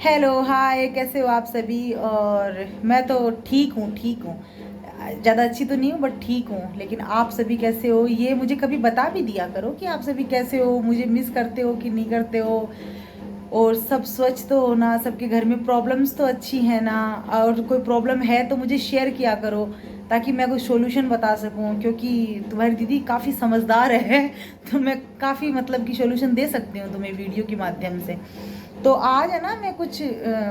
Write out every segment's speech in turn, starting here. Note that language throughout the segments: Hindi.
हेलो हाय, कैसे हो आप सभी। और मैं तो ठीक हूँ, ज़्यादा अच्छी तो नहीं हूँ बट ठीक हूँ। लेकिन आप सभी कैसे हो ये मुझे कभी बता भी दिया करो कि आप सभी कैसे हो, मुझे मिस करते हो कि नहीं करते हो। और सब स्वच्छ तो हो ना, सबके घर में प्रॉब्लम्स तो अच्छी है ना। और कोई प्रॉब्लम है तो मुझे शेयर किया करो ताकि मैं कोई सॉल्यूशन बता सकूं, क्योंकि तुम्हारी दीदी काफ़ी समझदार है तो मैं काफ़ी मतलब कि सॉल्यूशन दे सकती हूँ तुम्हें वीडियो के माध्यम से। तो आज है ना, मैं कुछ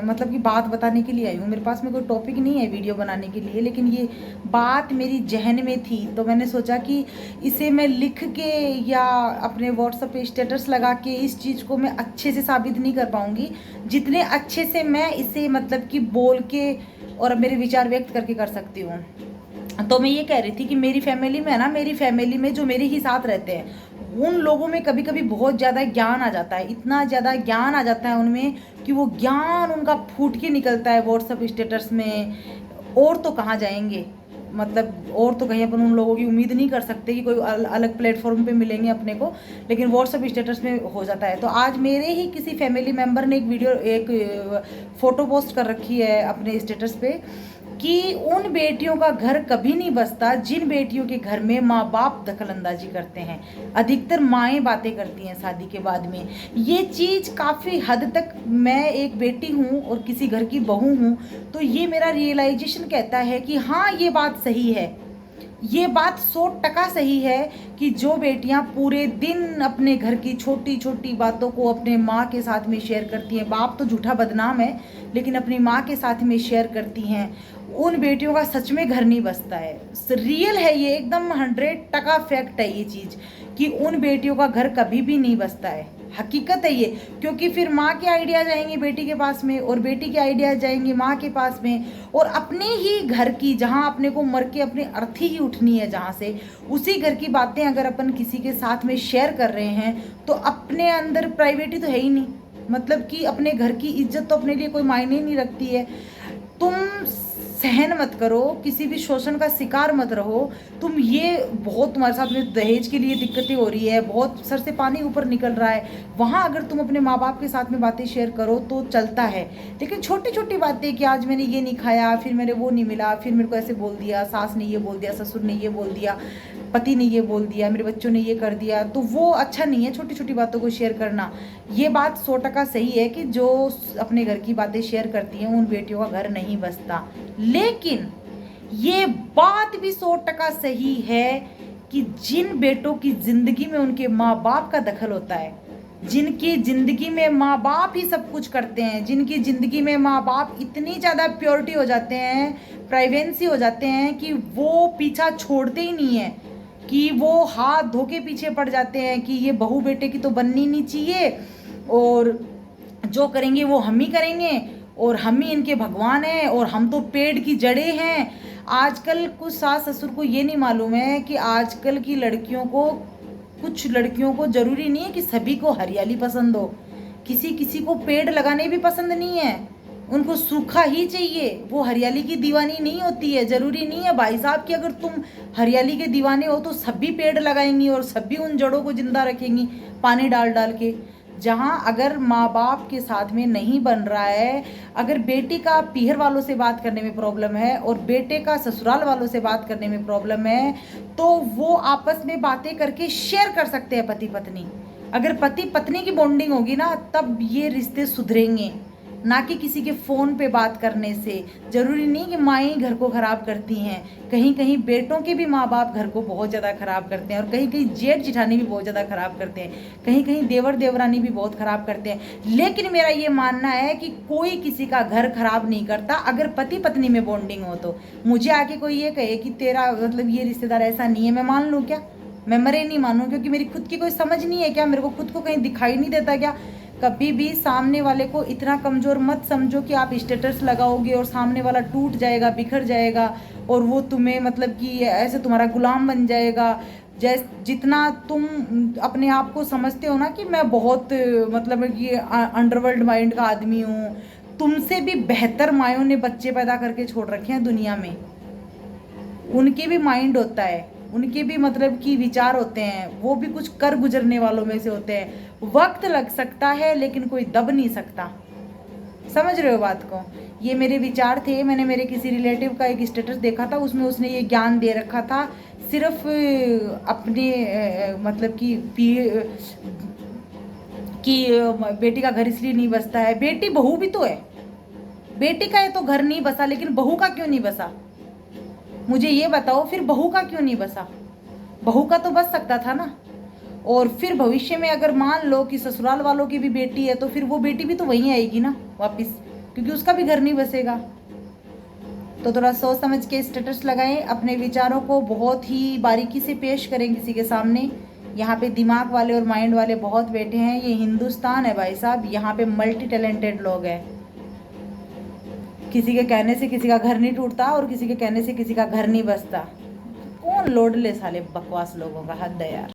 मतलब कि बात बताने के लिए आई हूँ। मेरे पास में कोई टॉपिक नहीं है वीडियो बनाने के लिए, लेकिन ये बात मेरी जहन में थी तो मैंने सोचा कि इसे मैं लिख के या अपने व्हाट्सएप पे स्टेटस लगा के इस चीज़ को मैं अच्छे से साबित नहीं कर पाऊँगी जितने अच्छे से मैं इसे मतलब कि बोल के और मेरे विचार व्यक्त करके कर सकती हूँ। तो मैं ये कह रही थी कि मेरी फैमिली में है ना, मेरी फैमिली में जो मेरे ही साथ रहते हैं उन लोगों में कभी कभी बहुत ज़्यादा ज्ञान आ जाता है, इतना ज़्यादा ज्ञान आ जाता है उनमें कि वो ज्ञान उनका फूट के निकलता है व्हाट्सएप स्टेटस में। और तो कहाँ जाएंगे, मतलब और तो कहीं अपन उन लोगों की उम्मीद नहीं कर सकते कि कोई अलग प्लेटफॉर्म पे मिलेंगे अपने को, लेकिन व्हाट्सएप स्टेटस में हो जाता है। तो आज मेरे ही किसी फैमिली मेम्बर ने एक फ़ोटो पोस्ट कर रखी है अपने स्टेटस पे कि उन बेटियों का घर कभी नहीं बसता जिन बेटियों के घर में माँ बाप दखलंदाजी करते हैं। अधिकतर माएँ बातें करती हैं शादी के बाद में। ये चीज़ काफ़ी हद तक, मैं एक बेटी हूँ और किसी घर की बहू हूँ, तो ये मेरा रियलाइजेशन कहता है कि हाँ, ये बात सही है। ये बात 100% सही है कि जो बेटियां पूरे दिन अपने घर की छोटी छोटी बातों को अपने माँ के साथ में शेयर करती हैं, बाप तो झूठा बदनाम है लेकिन अपनी माँ के साथ में शेयर करती हैं, उन बेटियों का सच में घर नहीं बसता है। रियल है ये, एकदम 100% फैक्ट है ये चीज़ कि उन बेटियों का घर कभी भी नहीं बसता है। हकीकत है ये, क्योंकि फिर माँ के आइडियाज आएंगे बेटी के पास में और बेटी के आइडियाज जाएंगे माँ के पास में, और अपने ही घर की, जहाँ अपने को मर के अपनी अर्थी ही उठनी है जहाँ से, उसी घर की बातें अगर अपन किसी के साथ में शेयर कर रहे हैं तो अपने अंदर प्राइवेटी तो है ही नहीं। मतलब कि अपने घर की इज्जत तो अपने लिए कोई मायने नहीं रखती है। तुम सहन मत करो, किसी भी शोषण का शिकार मत रहो। तुम ये बहुत, तुम्हारे साथ में दहेज के लिए दिक्कतें हो रही है, बहुत सर से पानी ऊपर निकल रहा है, वहाँ अगर तुम अपने माँ बाप के साथ में बातें शेयर करो तो चलता है। लेकिन छोटी छोटी बातें कि आज मैंने ये नहीं खाया, फिर मेरे वो नहीं मिला, फिर मेरे को ऐसे बोल दिया, सास ने ये बोल दिया, ससुर ने ये बोल दिया, पति ने ये बोल दिया, मेरे बच्चों ने ये कर दिया, तो वो अच्छा नहीं है छोटी छोटी बातों को शेयर करना। ये बात 100% सही है कि जो अपने घर की बातें शेयर करती हैं उन बेटियों का घर नहीं बसता। लेकिन ये बात भी 100% सही है कि जिन बेटों की जिंदगी में उनके माँ बाप का दखल होता है, जिनकी जिंदगी में माँ बाप ही सब कुछ करते हैं, जिनकी जिंदगी में माँ बाप इतनी ज़्यादा प्योरिटी हो जाते हैं, प्राइवेंसी हो जाते हैं कि वो पीछा छोड़ते ही नहीं है, कि वो हाथ धो के पीछे पड़ जाते हैं कि ये बहू बेटे की तो बननी नहीं चाहिए, और जो करेंगे वो हम ही करेंगे, और हम ही इनके भगवान हैं, और हम तो पेड़ की जड़ें हैं। आजकल कुछ सास ससुर को ये नहीं मालूम है कि आजकल की लड़कियों को, कुछ लड़कियों को ज़रूरी नहीं है कि सभी को हरियाली पसंद हो, किसी किसी को पेड़ लगाने भी पसंद नहीं है, उनको सूखा ही चाहिए। वो हरियाली की दीवानी नहीं होती है, ज़रूरी नहीं है भाई साहब कि अगर तुम हरियाली के दीवाने हो तो सभी पेड़ लगाएंगी और सभी उन जड़ों को जिंदा रखेंगी पानी डाल डाल के। जहाँ अगर माँ बाप के साथ में नहीं बन रहा है, अगर बेटी का पीहर वालों से बात करने में प्रॉब्लम है और बेटे का ससुराल वालों से बात करने में प्रॉब्लम है, तो वो आपस में बातें करके शेयर कर सकते हैं पति पत्नी। अगर पति पत्नी की बॉन्डिंग होगी ना तब ये रिश्ते सुधरेंगे, ना कि किसी के फ़ोन पे बात करने से। ज़रूरी नहीं कि माएँ ही घर को ख़राब करती हैं, कहीं कहीं बेटों के भी माँ बाप घर को बहुत ज़्यादा ख़राब करते हैं, और कहीं कहीं जेठ जिठानी भी बहुत ज़्यादा ख़राब करते हैं, कहीं कहीं देवर देवरानी भी बहुत ख़राब करते हैं। लेकिन मेरा ये मानना है कि कोई किसी का घर ख़राब नहीं करता अगर पति पत्नी में बॉन्डिंग हो। तो मुझे आके कोई ये कहे कि तेरा मतलब ये रिश्तेदार ऐसा नहीं है, मैं मान लूँ क्या? मैं मरे नहीं मानूँ? क्योंकि मेरी खुद की कोई समझ नहीं है क्या? मेरे को खुद को कहीं दिखाई नहीं देता क्या? कभी भी सामने वाले को इतना कमज़ोर मत समझो कि आप स्टेटस लगाओगे और सामने वाला टूट जाएगा, बिखर जाएगा, और वो तुम्हें मतलब कि ऐसे तुम्हारा गुलाम बन जाएगा। जितना तुम अपने आप को समझते हो ना कि मैं बहुत मतलब कि अंडरवर्ल्ड माइंड का आदमी हूँ, तुमसे भी बेहतर मायों ने बच्चे पैदा करके छोड़ रखे हैं दुनिया में। उनके भी माइंड होता है, उनके भी मतलब कि विचार होते हैं, वो भी कुछ कर गुजरने वालों में से होते हैं। वक्त लग सकता है लेकिन कोई दब नहीं सकता। समझ रहे हो बात को? ये मेरे विचार थे। मैंने मेरे किसी रिलेटिव का एक स्टेटस देखा था, उसमें उसने ये ज्ञान दे रखा था सिर्फ अपने मतलब कि बेटी का घर इसलिए नहीं बसता है। बेटी बहू भी तो है, बेटी का है तो घर नहीं बसा, लेकिन बहू का क्यों नहीं बसा? मुझे ये बताओ, फिर बहू का क्यों नहीं बसा? बहू का तो बस सकता था ना। और फिर भविष्य में अगर मान लो कि ससुराल वालों की भी बेटी है, तो फिर वो बेटी भी तो वहीं आएगी ना वापस, क्योंकि उसका भी घर नहीं बसेगा। तो थोड़ा सोच समझ के स्टेटस लगाएं, अपने विचारों को बहुत ही बारीकी से पेश करें किसी के सामने। यहाँ पे दिमाग वाले और माइंड वाले बहुत बैठे हैं। ये हिंदुस्तान है भाई साहब, यहाँ पे मल्टी टैलेंटेड लोग हैं। किसी के कहने से किसी का घर नहीं टूटता और किसी के कहने से किसी का घर नहीं बसता। कौन लोड ले साले बकवास लोगों का, हद है यार।